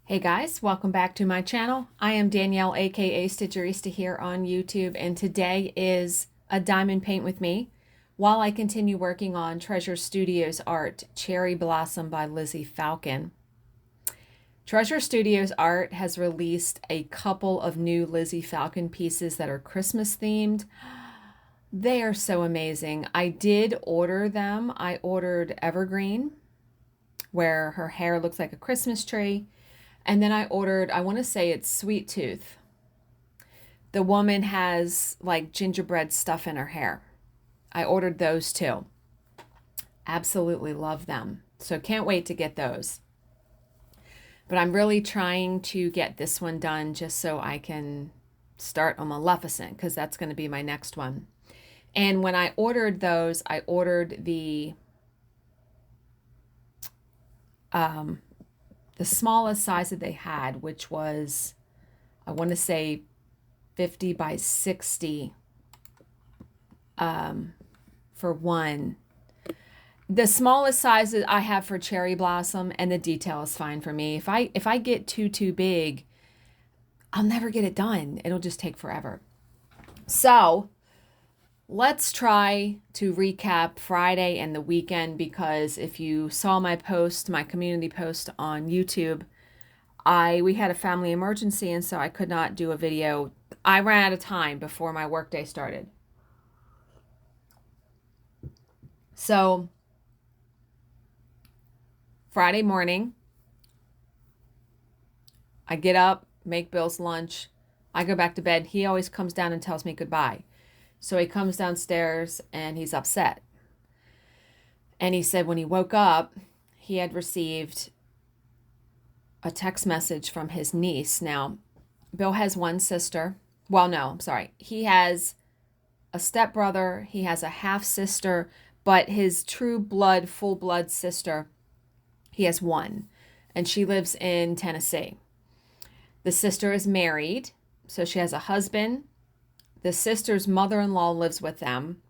Hey guys, welcome back to my channel. I am Danielle, aka Stitcherista here on YouTube, and today is a diamond paint with me while I continue working on Treasure Studios art, Cherry Blossom by Lizzie Falcon. Treasure Studios art has released a couple of new Lizzie Falcon pieces that are Christmas themed. They are so amazing. I did order them. I ordered Evergreen, where her hair looks like a Christmas tree. And then I ordered, I want to say it's Sweet Tooth. The woman has like gingerbread stuff in her hair. I ordered those too. Absolutely love them. So can't wait to get those. But I'm really trying to get this one done just so I can start on Maleficent, because that's going to be my next one. And when I ordered those, I ordered the smallest size that they had, which was, I want to say 50 by 60 for one. The smallest size that I have for Cherry Blossom, and the detail is fine for me. If I get too big, I'll never get it done. It'll just take forever. So let's try to recap Friday and the weekend, because if you saw my post, my community post on YouTube, we had a family emergency, and so I could not do a video. I ran out of time before my workday started. So Friday morning, I get up, make Bill's lunch. I go back to bed. He always comes down and tells me goodbye. So he comes downstairs and he's upset. And he said when he woke up, he had received a text message from his niece. Now, Bill has one sister. Well, no, I'm sorry. He has a stepbrother. He has a half sister, but his true blood, full blood sister, he has one, and she lives in Tennessee. The sister is married, so she has a husband. The sister's mother-in-law lives with them.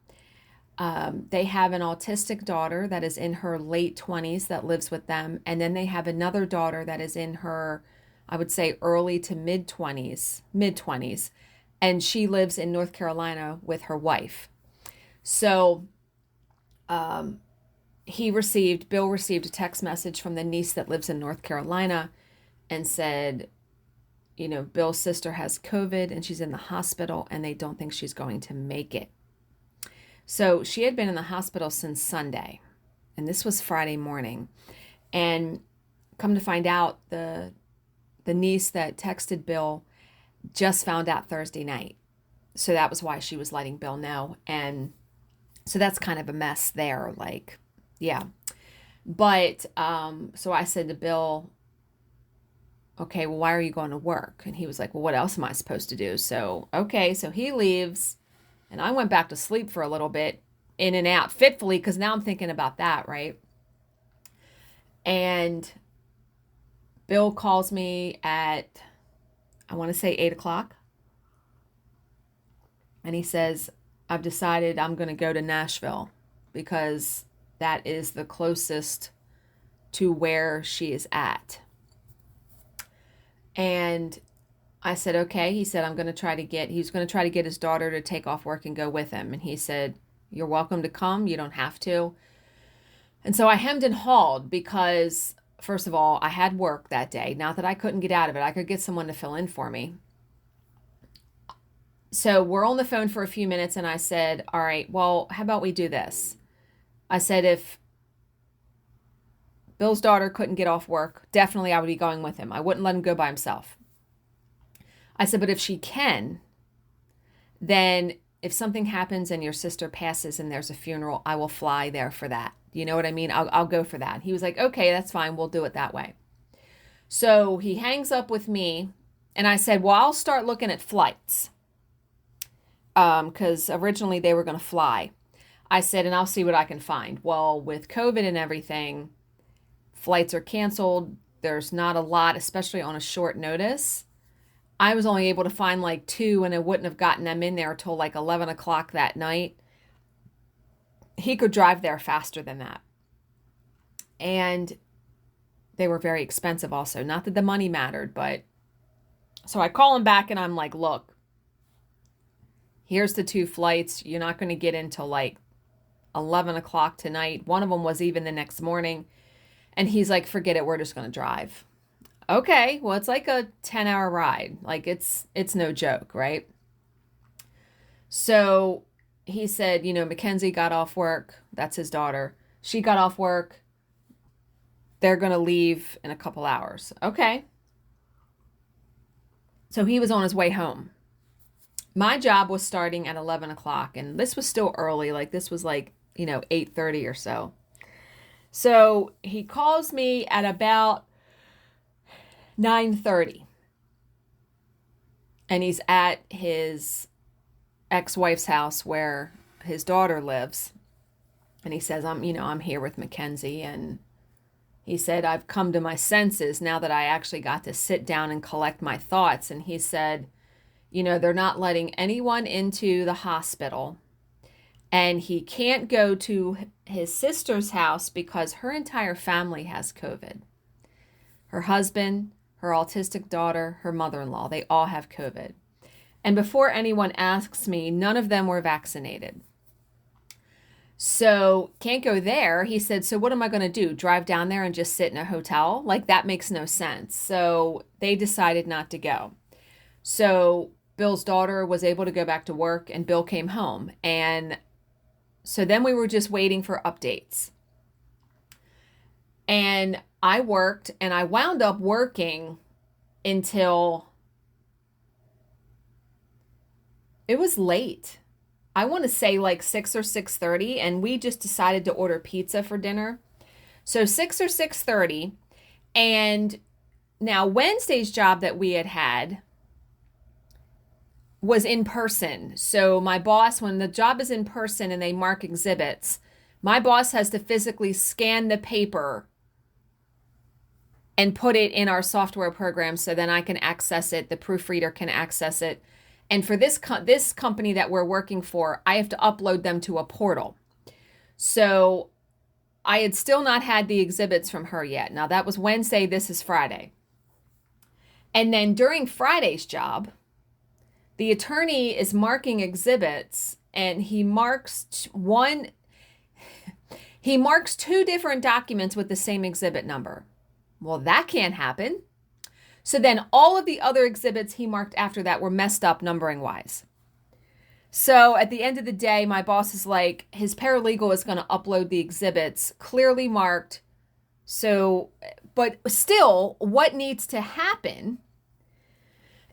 They have an autistic daughter that is in her late 20s that lives with them. And then they have another daughter that is in her, I would say, early to mid-20s. And she lives in North Carolina with her wife. So Bill received a text message from the niece that lives in North Carolina and said, you know, Bill's sister has COVID and she's in the hospital and they don't think she's going to make it. So she had been in the hospital since Sunday, and this was Friday morning. And come to find out, the niece that texted Bill just found out Thursday night. So that was why she was letting Bill know. And so that's kind of a mess there, like, yeah. But so I said to Bill, okay, well, why are you going to work? And he was like, well, what else am I supposed to do? So, okay, so he leaves, and I went back to sleep for a little bit, in and out, fitfully, because now I'm thinking about that, right? And Bill calls me at, I want to say 8 o'clock. And he says, I've decided I'm going to go to Nashville because that is the closest to where she is at. And I said, okay. He said, he was going to try to get his daughter to take off work and go with him. And he said, you're welcome to come. You don't have to. And so I hemmed and hawed because, first of all, I had work that day. Not that I couldn't get out of it. I could get someone to fill in for me. So we're on the phone for a few minutes, and I said, all right, well, how about we do this? I said, if Bill's daughter couldn't get off work, definitely I would be going with him. I wouldn't let him go by himself. I said, but if she can, then if something happens and your sister passes and there's a funeral, I will fly there for that. You know what I mean? I'll go for that. He was like, okay, that's fine. We'll do it that way. So he hangs up with me, and I said, well, I'll start looking at flights. Because originally they were going to fly. I said, and I'll see what I can find. Well, with COVID and everything, flights are canceled. There's not a lot, especially on a short notice. I was only able to find like 2, and I wouldn't have gotten them in there till like 11 o'clock that night. He could drive there faster than that. And they were very expensive also. Not that the money mattered, but so I call him back and I'm like, look, here's the 2 flights. You're not going to get until like 11 o'clock tonight. One of them was even the next morning. And he's like, forget it. We're just going to drive. Okay. Well, it's like a 10-hour ride. Like it's no joke, right? So he said, Mackenzie got off work. That's his daughter. She got off work. They're going to leave in a couple hours. Okay. So he was on his way home. My job was starting at 11 o'clock, and this was still early. Like this was like, 8:30 or so. So he calls me at about 9:30, and he's at his ex-wife's house where his daughter lives. And he says, I'm here with Mackenzie. And he said, I've come to my senses now that I actually got to sit down and collect my thoughts. And he said, they're not letting anyone into the hospital. And he can't go to his sister's house because her entire family has COVID. Her husband, her autistic daughter, her mother-in-law, they all have COVID. And before anyone asks me, none of them were vaccinated. So can't go there. He said, so what am I going to do? Drive down there and just sit in a hotel? Like that makes no sense. So they decided not to go. So Bill's daughter was able to go back to work and Bill came home. And so then we were just waiting for updates. And I worked and I wound up working until it was late. I want to say like 6 or 6:30, and we just decided to order pizza for dinner. So 6 or 6:30, and now Wednesday's job that we had was in person. So my boss, when the job is in person and they mark exhibits, my boss has to physically scan the paper and put it in our software program so then I can access it, the proofreader can access it. And for this company that we're working for, I have to upload them to a portal. So I had still not had the exhibits from her yet. Now that was Wednesday, this is Friday. And then during Friday's job, the attorney is marking exhibits and he marks 2 different documents with the same exhibit number. Well, that can't happen. So then all of the other exhibits he marked after that were messed up numbering wise. So at the end of the day, my boss is like, his paralegal is going to upload the exhibits clearly marked. So, but still, what needs to happen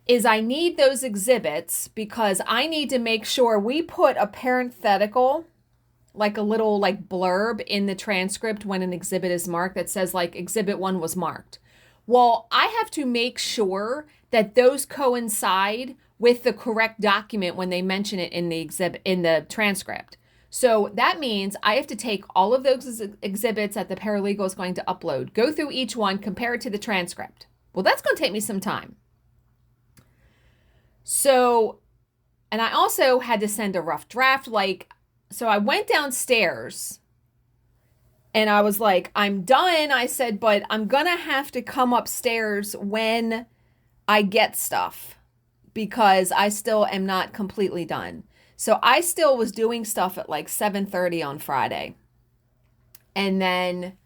is I need those exhibits because I need to make sure we put a parenthetical, like a little like blurb in the transcript when an exhibit is marked that says like exhibit 1 was marked. Well, I have to make sure that those coincide with the correct document when they mention it in the exhibit, in the transcript. So that means I have to take all of those exhibits that the paralegal is going to upload, go through each one, compare it to the transcript. Well, that's going to take me some time. So, and I also had to send a rough draft. So I went downstairs and I was like, I'm done. I said, but I'm going to have to come upstairs when I get stuff because I still am not completely done. So I still was doing stuff at like 7:30 on Friday. And then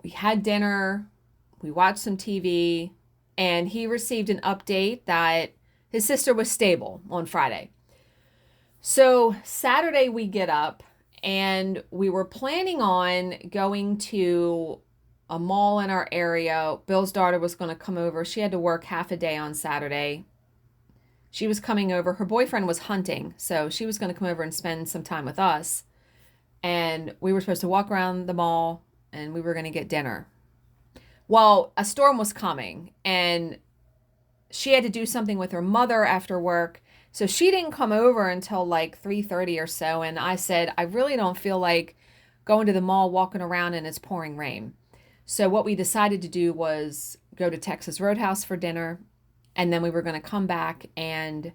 we had dinner, we watched some TV, and he received an update that his sister was stable on Friday. So Saturday we get up and we were planning on going to a mall in our area. Bill's daughter was going to come over. She had to work half a day on Saturday. She was coming over. Her boyfriend was hunting, so she was going to come over and spend some time with us. And we were supposed to walk around the mall and we were going to get dinner. Well, a storm was coming and she had to do something with her mother after work. So she didn't come over until like 3:30 or so. And I said, I really don't feel like going to the mall, walking around and it's pouring rain. So what we decided to do was go to Texas Roadhouse for dinner. And then we were going to come back and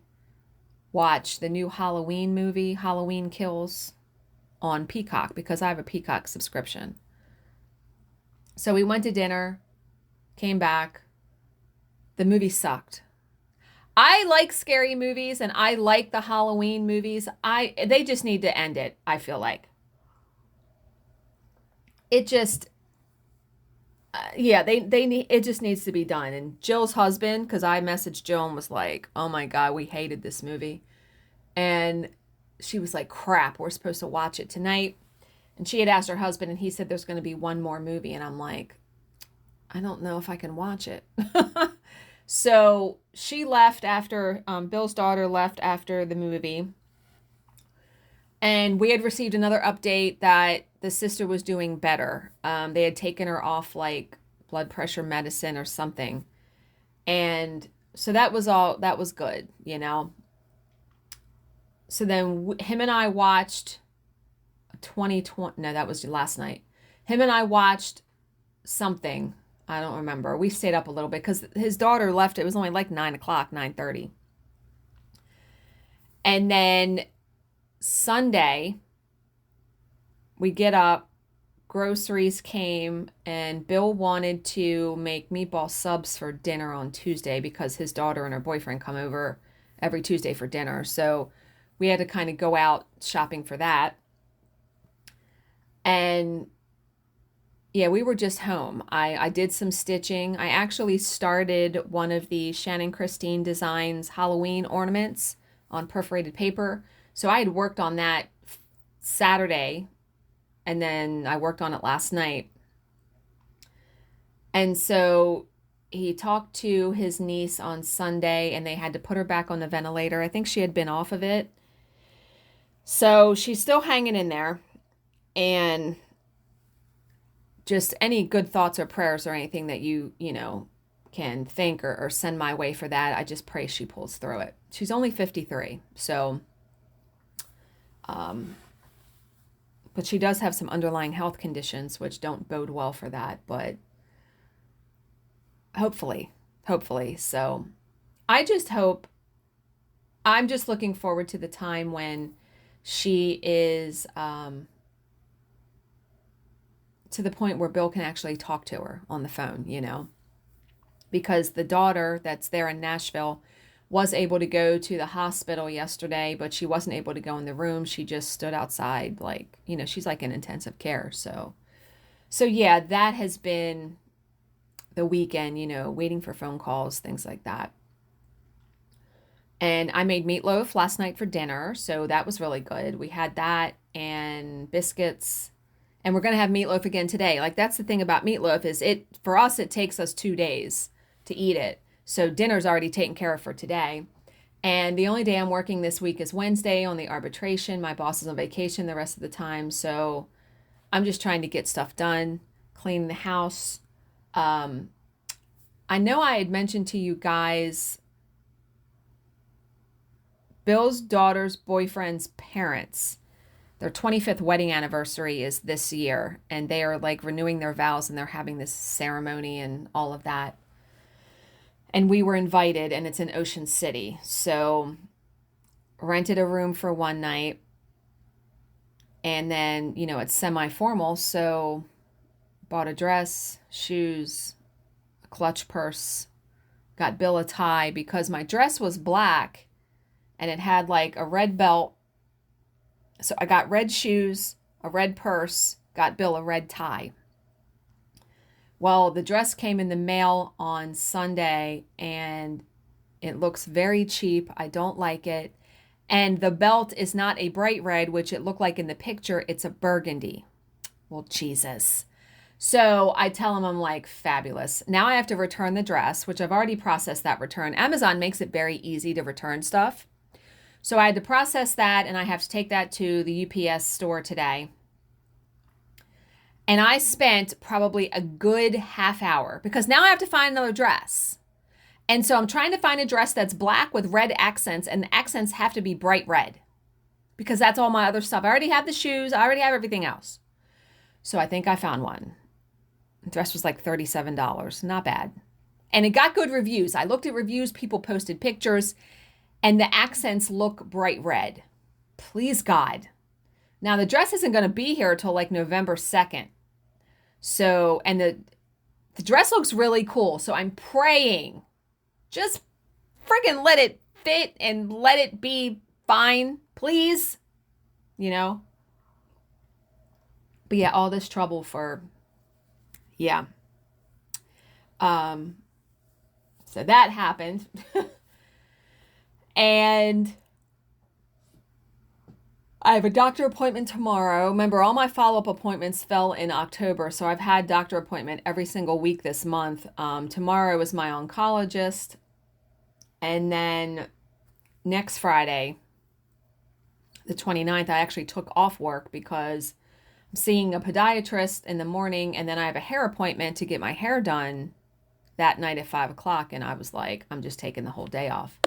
watch the new Halloween movie, Halloween Kills, on Peacock, because I have a Peacock subscription. So we went to dinner, came back. The movie sucked. I like scary movies and I like the Halloween movies. They just need to end it, I feel like. It just yeah, they need it just needs to be done. And Jill's husband, cuz I messaged Jill and was like, "Oh my god, we hated this movie." And she was like, "Crap, we're supposed to watch it tonight." And she had asked her husband and he said there's going to be one more movie and I'm like, "I don't know if I can watch it." So she left after, Bill's daughter left after the movie. And we had received another update that the sister was doing better. They had taken her off like blood pressure medicine or something. And so that was good, you know. So then him and I watched 2020. No, that was last night. Him and I watched something. I don't remember. We stayed up a little bit because his daughter left. It was only like 9 o'clock, 9:30. And then Sunday, we get up, groceries came, and Bill wanted to make meatball subs for dinner on Tuesday because his daughter and her boyfriend come over every Tuesday for dinner. So we had to kind of go out shopping for that. And yeah, we were just home. I did some stitching. I actually started one of the Shannon Christine Designs Halloween ornaments on perforated paper. So I had worked on that Saturday, and then I worked on it last night. And so he talked to his niece on Sunday, and they had to put her back on the ventilator. I think she had been off of it. So she's still hanging in there. And just any good thoughts or prayers or anything that you can think or send my way for that. I just pray she pulls through it. She's only 53. So, but she does have some underlying health conditions, which don't bode well for that, but hopefully. So I just hope, I'm just looking forward to the time when she is, to the point where Bill can actually talk to her on the phone, because the daughter that's there in Nashville was able to go to the hospital yesterday, but she wasn't able to go in the room. She just stood outside, like, she's like in intensive care. So yeah, that has been the weekend, waiting for phone calls, things like that. And I made meatloaf last night for dinner, so that was really good. We had that and biscuits. And we're going to have meatloaf again today. Like, that's the thing about meatloaf is for us, it takes us 2 days to eat it. So dinner's already taken care of for today. And the only day I'm working this week is Wednesday on the arbitration. My boss is on vacation the rest of the time. So I'm just trying to get stuff done, clean the house. I know I had mentioned to you guys, Bill's daughter's boyfriend's parents, their 25th wedding anniversary is this year, and they are like renewing their vows, and they're having this ceremony and all of that. And we were invited, and it's in Ocean City. So rented a room for one night, and then, it's semi-formal. So bought a dress, shoes, a clutch purse, got Bill a tie because my dress was black and it had like a red belt. So I got red shoes, a red purse, got Bill a red tie. Well, the dress came in the mail on Sunday and it looks very cheap. I don't like it. And the belt is not a bright red, which it looked like in the picture. It's a burgundy. Well, Jesus. So I tell him, I'm like, fabulous. Now I have to return the dress, which I've already processed that return. Amazon makes it very easy to return stuff. So I had to process that, and I have to take that to the UPS store today. And I spent probably a good half hour because now I have to find another dress. And so I'm trying to find a dress that's black with red accents, and the accents have to be bright red because that's all my other stuff. I already have the shoes. I already have everything else. So I think I found one. The dress was like $37. Not bad. And it got good reviews. I looked at reviews. People posted pictures. And the accents look bright red. Please God. Now the dress isn't going to be here until like November 2nd. So, and the dress looks really cool. So I'm praying, just freaking let it fit and let it be fine, please. You know? But yeah, all this trouble for, yeah. So that happened. And I have a doctor appointment tomorrow. Remember, all my follow-up appointments fell in October, so I've had doctor appointment every single week this month. Tomorrow is my oncologist. And then next Friday, the 29th, I actually took off work because I'm seeing a podiatrist in the morning, and then I have a hair appointment to get my hair done that night at 5 o'clock. And I was like, I'm just taking the whole day off.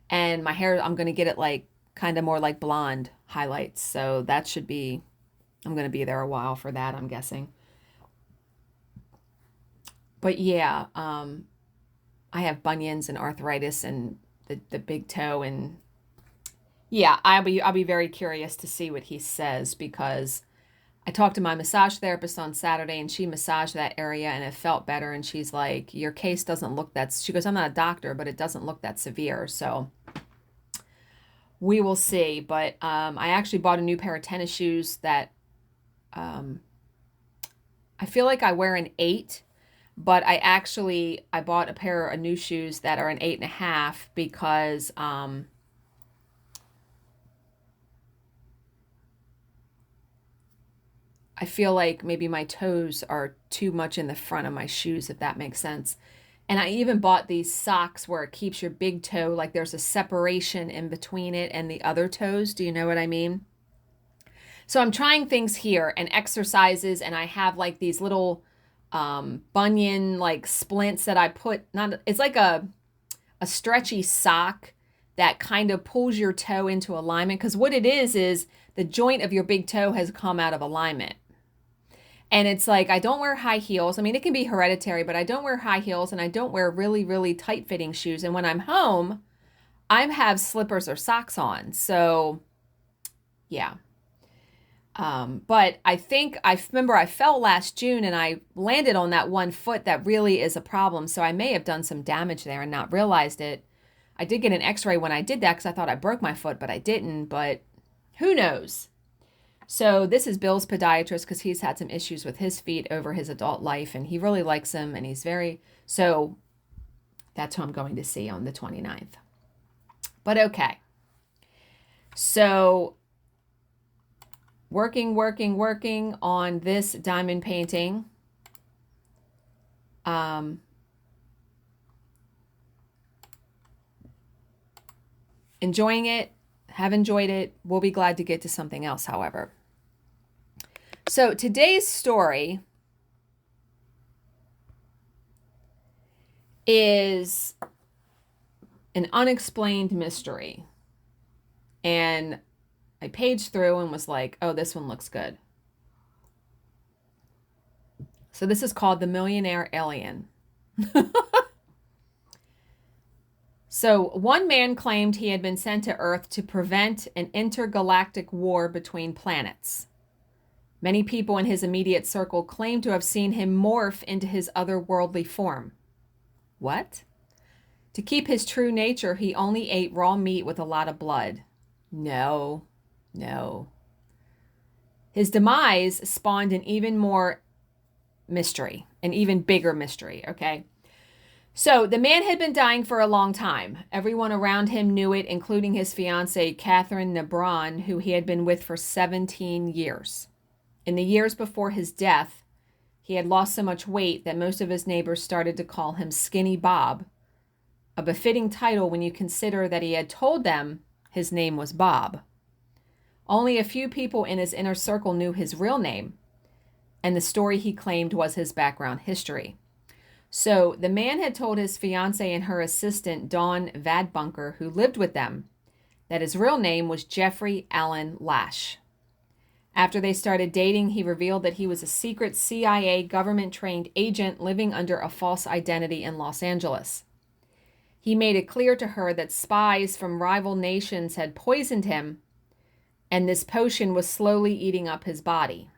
And my hair, I'm going to get it like kind of more like blonde highlights. So that should be, I'm going to be there a while for that, I'm guessing. But yeah, I have bunions and arthritis and the big toe, and yeah, I'll be very curious to see what he says, because I talked to my massage therapist on Saturday and she massaged that area and it felt better. And she's like, your case doesn't look that, she goes, I'm not a doctor, but it doesn't look that severe. So we will see. But I actually bought a new pair of tennis shoes that I feel like I wear an 8, but I bought a pair of new shoes that are an 8.5 because I feel like maybe my toes are too much in the front of my shoes, if that makes sense. And I even bought these socks where it keeps your big toe, like there's a separation in between it and the other toes. Do you know what I mean? So I'm trying things here and exercises, and I have like these little bunion like splints that I put, it's like a stretchy sock that kind of pulls your toe into alignment. Because what it is the joint of your big toe has come out of alignment. And it's like, I don't wear high heels. I mean, it can be hereditary, but I don't wear high heels and I don't wear really, really tight fitting shoes. And when I'm home, I have slippers or socks on. So yeah. But I think, I remember I fell last June and I landed on that one foot that really is a problem. So I may have done some damage there and not realized it. I did get an x-ray when I did that because I thought I broke my foot, but I didn't. But who knows? So this is Bill's podiatrist because he's had some issues with his feet over his adult life, and he really likes him, and he's so that's who I'm going to see on the 29th. But okay. So working on this diamond painting. Enjoying it, have enjoyed it. We'll be glad to get to something else, however. So today's story is an unexplained mystery. And I paged through and was like, oh, this one looks good. So this is called The Millionaire Alien. So one man claimed he had been sent to Earth to prevent an intergalactic war between planets. Many people in his immediate circle claimed to have seen him morph into his otherworldly form. What? To keep his true nature, he only ate raw meat with a lot of blood. No. His demise spawned an even more mystery, an even bigger mystery, okay? So the man had been dying for a long time. Everyone around him knew it, including his fiancée, Catherine Nebron, who he had been with for 17 years. In the years before his death, he had lost so much weight that most of his neighbors started to call him Skinny Bob, a befitting title when you consider that he had told them his name was Bob. Only a few people in his inner circle knew his real name, and the story he claimed was his background history. So the man had told his fiancée and her assistant, Dawn Vadbunker, who lived with them, that his real name was Jeffrey Allen Lash. After they started dating, he revealed that he was a secret CIA government-trained agent living under a false identity in Los Angeles. He made it clear to her that spies from rival nations had poisoned him, and this potion was slowly eating up his body.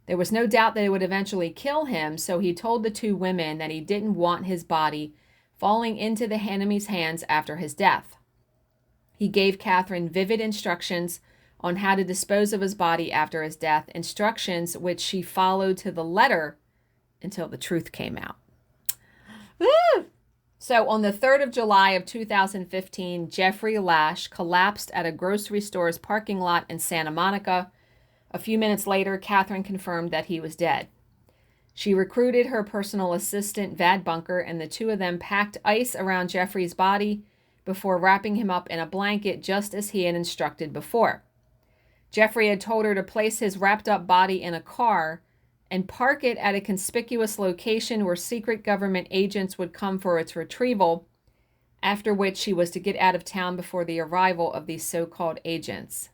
There was no doubt that it would eventually kill him, so he told the two women that he didn't want his body falling into the enemy's hands after his death. He gave Catherine vivid instructions on how to dispose of his body after his death, instructions which she followed to the letter until the truth came out. Woo! So on the 3rd of July of 2015, Jeffrey Lash collapsed at a grocery store's parking lot in Santa Monica. A few minutes later, Catherine confirmed that he was dead. She recruited her personal assistant, Vad Bunker, and the two of them packed ice around Jeffrey's body before wrapping him up in a blanket just as he had instructed before. Jeffrey had told her to place his wrapped up body in a car and park it at a conspicuous location where secret government agents would come for its retrieval, after which she was to get out of town before the arrival of these so-called agents.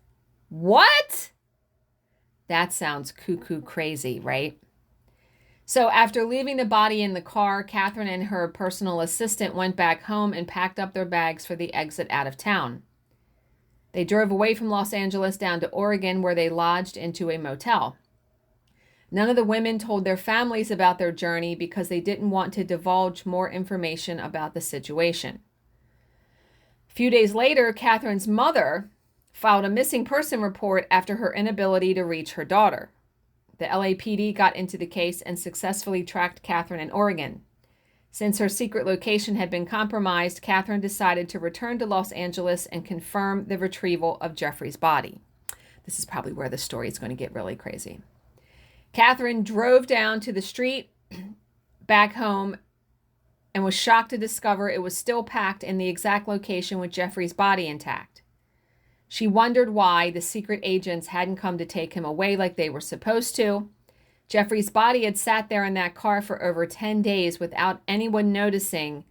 What? That sounds cuckoo crazy, right? So after leaving the body in the car, Catherine and her personal assistant went back home and packed up their bags for the exit out of town. They drove away from Los Angeles down to Oregon, where they lodged into a motel. None of the women told their families about their journey because they didn't want to divulge more information about the situation. A few days later, Catherine's mother filed a missing person report after her inability to reach her daughter. The LAPD got into the case and successfully tracked Catherine in Oregon. Since her secret location had been compromised, Catherine decided to return to Los Angeles and confirm the retrieval of Jeffrey's body. This is probably where the story is going to get really crazy. Catherine drove down to the street back home and was shocked to discover it was still packed in the exact location with Jeffrey's body intact. She wondered why the secret agents hadn't come to take him away like they were supposed to. Jeffrey's body had sat there in that car for over 10 days without anyone noticing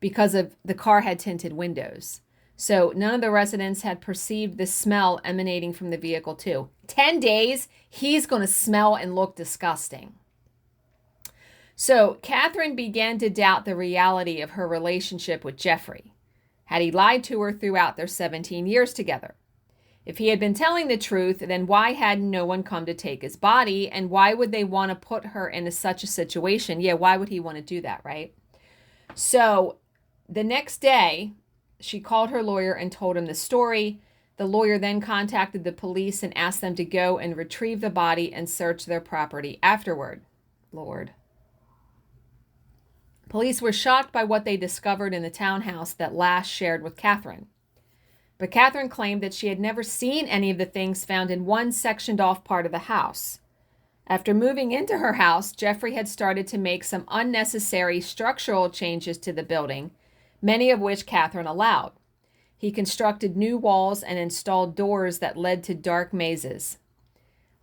because of the car had tinted windows. So none of the residents had perceived the smell emanating from the vehicle too. 10 days, he's going to smell and look disgusting. So Catherine began to doubt the reality of her relationship with Jeffrey. Had he lied to her throughout their 17 years together? If he had been telling the truth, then why hadn't no one come to take his body? And why would they want to put her into such a situation? Yeah, why would he want to do that, right? So the next day, she called her lawyer and told him the story. The lawyer then contacted the police and asked them to go and retrieve the body and search their property afterward. Lord. Police were shocked by what they discovered in the townhouse that Lash shared with Catherine. But Catherine claimed that she had never seen any of the things found in one sectioned off part of the house. After moving into her house, Jeffrey had started to make some unnecessary structural changes to the building, many of which Catherine allowed. He constructed new walls and installed doors that led to dark mazes.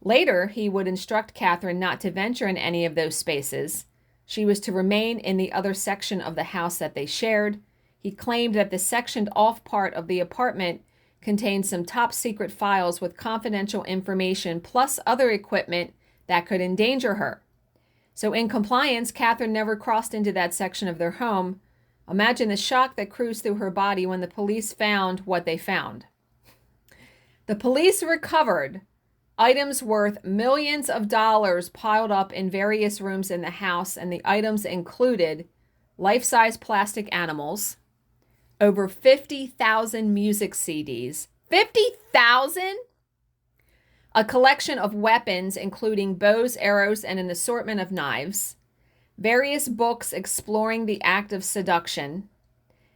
Later, he would instruct Catherine not to venture in any of those spaces. She was to remain in the other section of the house that they shared. He claimed that the sectioned off part of the apartment contained some top secret files with confidential information plus other equipment that could endanger her. So in compliance, Catherine never crossed into that section of their home. Imagine the shock that cruised through her body when the police found what they found. The police recovered items worth millions of dollars piled up in various rooms in the house, and the items included life-size plastic animals, over 50,000 music CDs. 50,000? A collection of weapons, including bows, arrows, and an assortment of knives, various books exploring the act of seduction,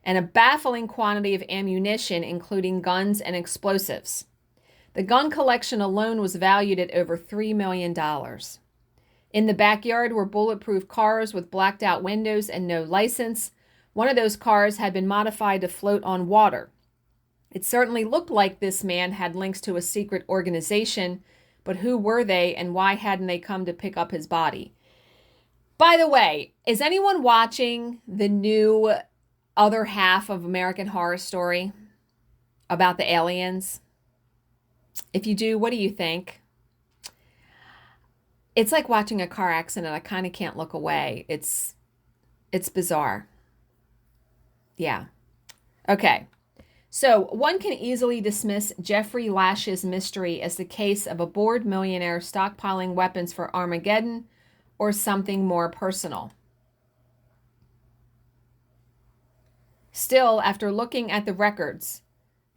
and a baffling quantity of ammunition, including guns and explosives. The gun collection alone was valued at over $3 million. In the backyard were bulletproof cars with blacked out windows and no license. One of those cars had been modified to float on water. It certainly looked like this man had links to a secret organization, but who were they and why hadn't they come to pick up his body? By the way, is anyone watching the new other half of American Horror Story about the aliens? If you do, what do you think? It's like watching a car accident. I kind of can't look away. It's bizarre. Yeah. Okay. So one can easily dismiss Jeffrey Lash's mystery as the case of a bored millionaire stockpiling weapons for Armageddon or something more personal. Still, after looking at the records,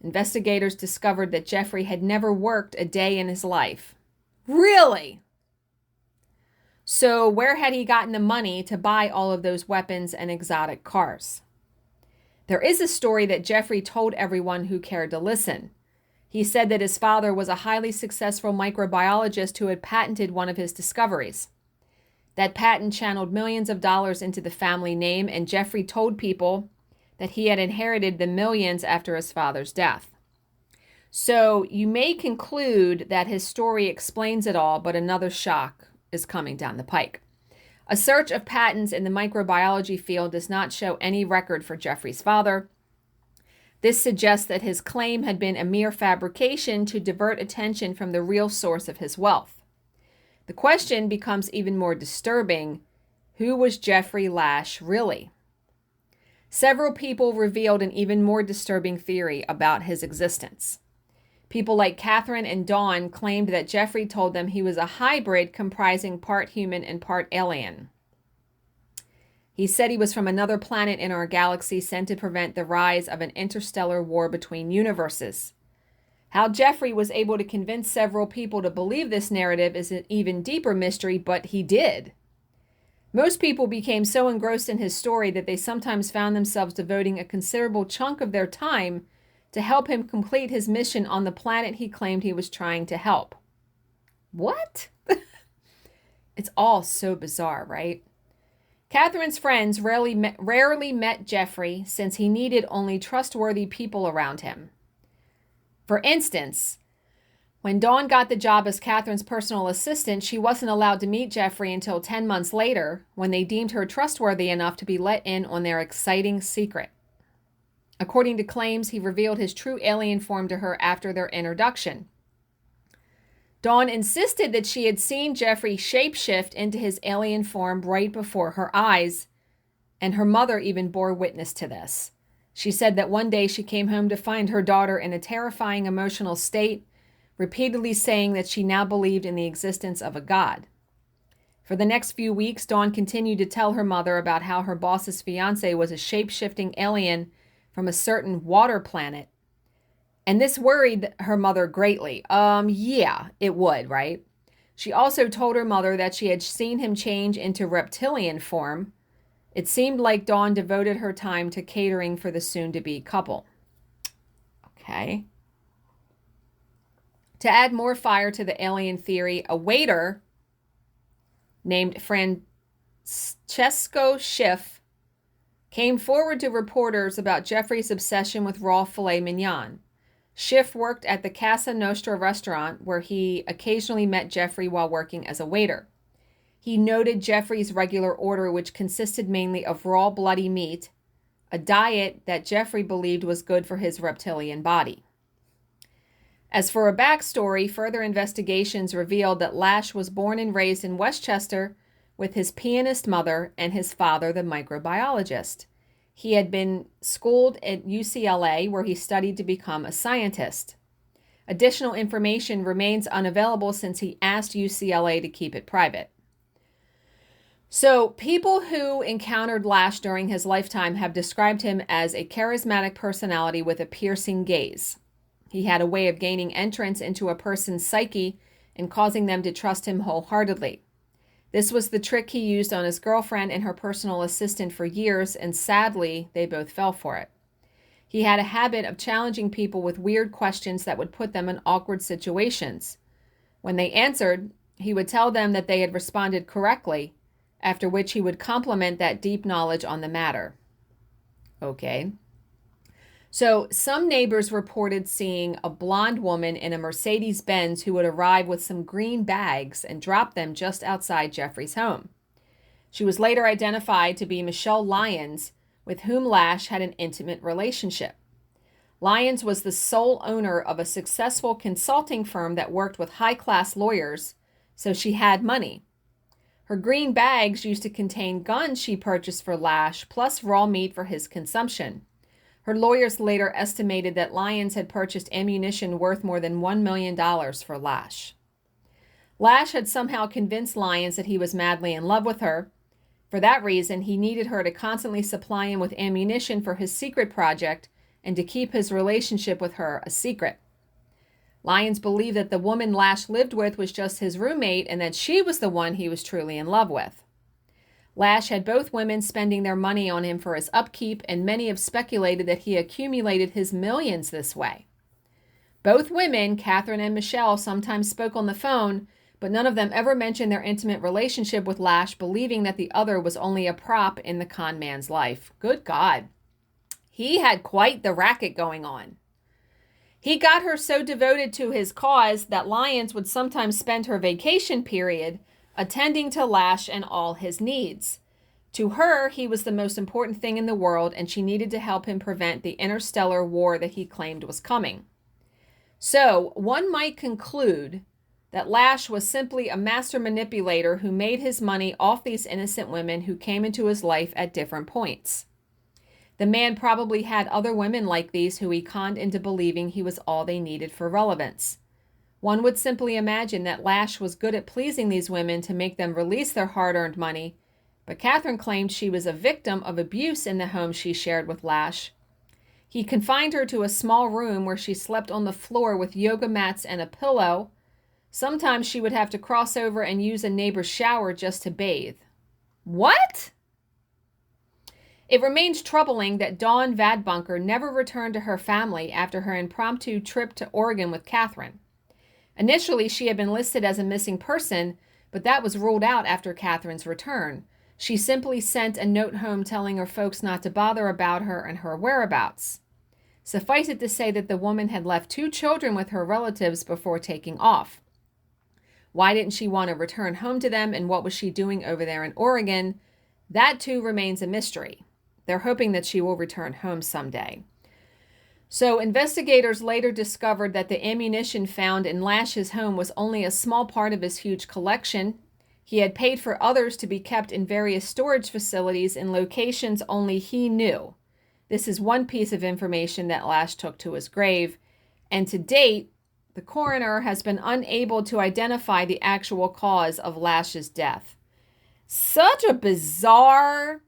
investigators discovered that Jeffrey had never worked a day in his life. Really? So where had he gotten the money to buy all of those weapons and exotic cars? There is a story that Jeffrey told everyone who cared to listen. He said that his father was a highly successful microbiologist who had patented one of his discoveries. That patent channeled millions of dollars into the family name, and Jeffrey told people that he had inherited the millions after his father's death. So you may conclude that his story explains it all, but another shock is coming down the pike. A search of patents in the microbiology field does not show any record for Jeffrey's father. This suggests that his claim had been a mere fabrication to divert attention from the real source of his wealth. The question becomes even more disturbing. Who was Jeffrey Lash really? Several people revealed an even more disturbing theory about his existence. People like Catherine and Dawn claimed that Jeffrey told them he was a hybrid comprising part human and part alien. He said he was from another planet in our galaxy sent to prevent the rise of an interstellar war between universes. How Jeffrey was able to convince several people to believe this narrative is an even deeper mystery, but he did. Most people became so engrossed in his story that they sometimes found themselves devoting a considerable chunk of their time to help him complete his mission on the planet he claimed he was trying to help. What? It's all so bizarre, right? Catherine's friends rarely met Jeffrey since he needed only trustworthy people around him. For instance, when Dawn got the job as Catherine's personal assistant, she wasn't allowed to meet Jeffrey until 10 months later, when they deemed her trustworthy enough to be let in on their exciting secret. According to claims, he revealed his true alien form to her after their introduction. Dawn insisted that she had seen Jeffrey shapeshift into his alien form right before her eyes, and her mother even bore witness to this. She said that one day she came home to find her daughter in a terrifying emotional state, repeatedly saying that she now believed in the existence of a god. For the next few weeks, Dawn continued to tell her mother about how her boss's fiancé was a shape-shifting alien from a certain water planet. And this worried her mother greatly. Yeah, it would, right? She also told her mother that she had seen him change into reptilian form. It seemed like Dawn devoted her time to catering for the soon-to-be couple. Okay. To add more fire to the alien theory, a waiter named Francesco Schiff came forward to reporters about Jeffrey's obsession with raw filet mignon. Schiff worked at the Casa Nostra restaurant, where he occasionally met Jeffrey while working as a waiter. He noted Jeffrey's regular order, which consisted mainly of raw bloody meat, a diet that Jeffrey believed was good for his reptilian body. As for a backstory, further investigations revealed that Lash was born and raised in Westchester with his pianist mother and his father, the microbiologist. He had been schooled at UCLA, where he studied to become a scientist. Additional information remains unavailable since he asked UCLA to keep it private. So, people who encountered Lash during his lifetime have described him as a charismatic personality with a piercing gaze. He had a way of gaining entrance into a person's psyche and causing them to trust him wholeheartedly. This was the trick he used on his girlfriend and her personal assistant for years, and sadly, they both fell for it. He had a habit of challenging people with weird questions that would put them in awkward situations. When they answered, he would tell them that they had responded correctly, after which he would compliment that deep knowledge on the matter. Okay. So some neighbors reported seeing a blonde woman in a Mercedes-Benz who would arrive with some green bags and drop them just outside Jeffrey's home. She was later identified to be Michelle Lyons, with whom Lash had an intimate relationship. Lyons was the sole owner of a successful consulting firm that worked with high-class lawyers, so she had money. Her green bags used to contain guns she purchased for Lash, plus raw meat for his consumption. Her lawyers later estimated that Lyons had purchased ammunition worth more than $1 million for Lash. Lash had somehow convinced Lyons that he was madly in love with her. For that reason, he needed her to constantly supply him with ammunition for his secret project and to keep his relationship with her a secret. Lyons believed that the woman Lash lived with was just his roommate and that she was the one he was truly in love with. Lash had both women spending their money on him for his upkeep, and many have speculated that he accumulated his millions this way. Both women, Catherine and Michelle, sometimes spoke on the phone, but none of them ever mentioned their intimate relationship with Lash, believing that the other was only a prop in the con man's life. Good God. He had quite the racket going on. He got her so devoted to his cause that Lyons would sometimes spend her vacation period attending to Lash and all his needs. To her, he was the most important thing in the world, and she needed to help him prevent the interstellar war that he claimed was coming. So, one might conclude that Lash was simply a master manipulator who made his money off these innocent women who came into his life at different points. The man probably had other women like these who he conned into believing he was all they needed for relevance. One would simply imagine that Lash was good at pleasing these women to make them release their hard-earned money, but Catherine claimed she was a victim of abuse in the home she shared with Lash. He confined her to a small room where she slept on the floor with yoga mats and a pillow. Sometimes she would have to cross over and use a neighbor's shower just to bathe. What? It remains troubling that Dawn Vadbunker never returned to her family after her impromptu trip to Oregon with Catherine. Initially, she had been listed as a missing person, but that was ruled out after Catherine's return. She simply sent a note home telling her folks not to bother about her and her whereabouts. Suffice it to say that the woman had left 2 children with her relatives before taking off. Why didn't she want to return home to them, and what was she doing over there in Oregon? That too remains a mystery. They're hoping that she will return home someday. So investigators later discovered that the ammunition found in Lash's home was only a small part of his huge collection. He had paid for others to be kept in various storage facilities in locations only he knew. This is one piece of information that Lash took to his grave, and to date, the coroner has been unable to identify the actual cause of Lash's death. Such a bizarre...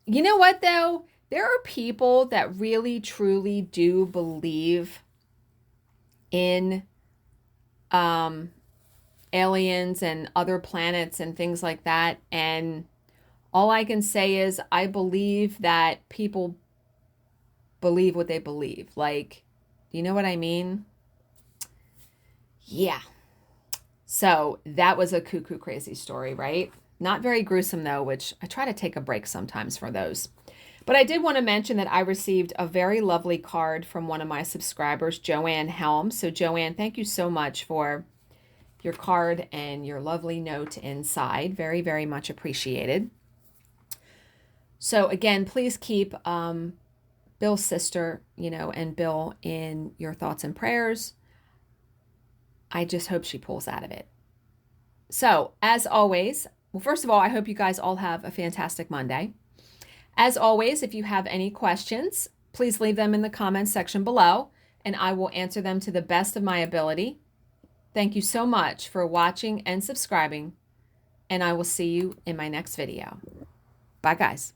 You know what, though? There are people that really, truly do believe in aliens and other planets and things like that. And all I can say is I believe that people believe what they believe. Like, you know what I mean? Yeah. So that was a cuckoo crazy story, right? Not very gruesome, though, which I try to take a break sometimes for those. But I did want to mention that I received a very lovely card from one of my subscribers, Joanne Helm. So, Joanne, thank you so much for your card and your lovely note inside. Very, very much appreciated. So, again, please keep Bill's sister, and Bill in your thoughts and prayers. I just hope she pulls out of it. So, as always, well, first of all, I hope you guys all have a fantastic Monday. As always, if you have any questions, please leave them in the comments section below, and I will answer them to the best of my ability. Thank you so much for watching and subscribing, and I will see you in my next video. Bye, guys.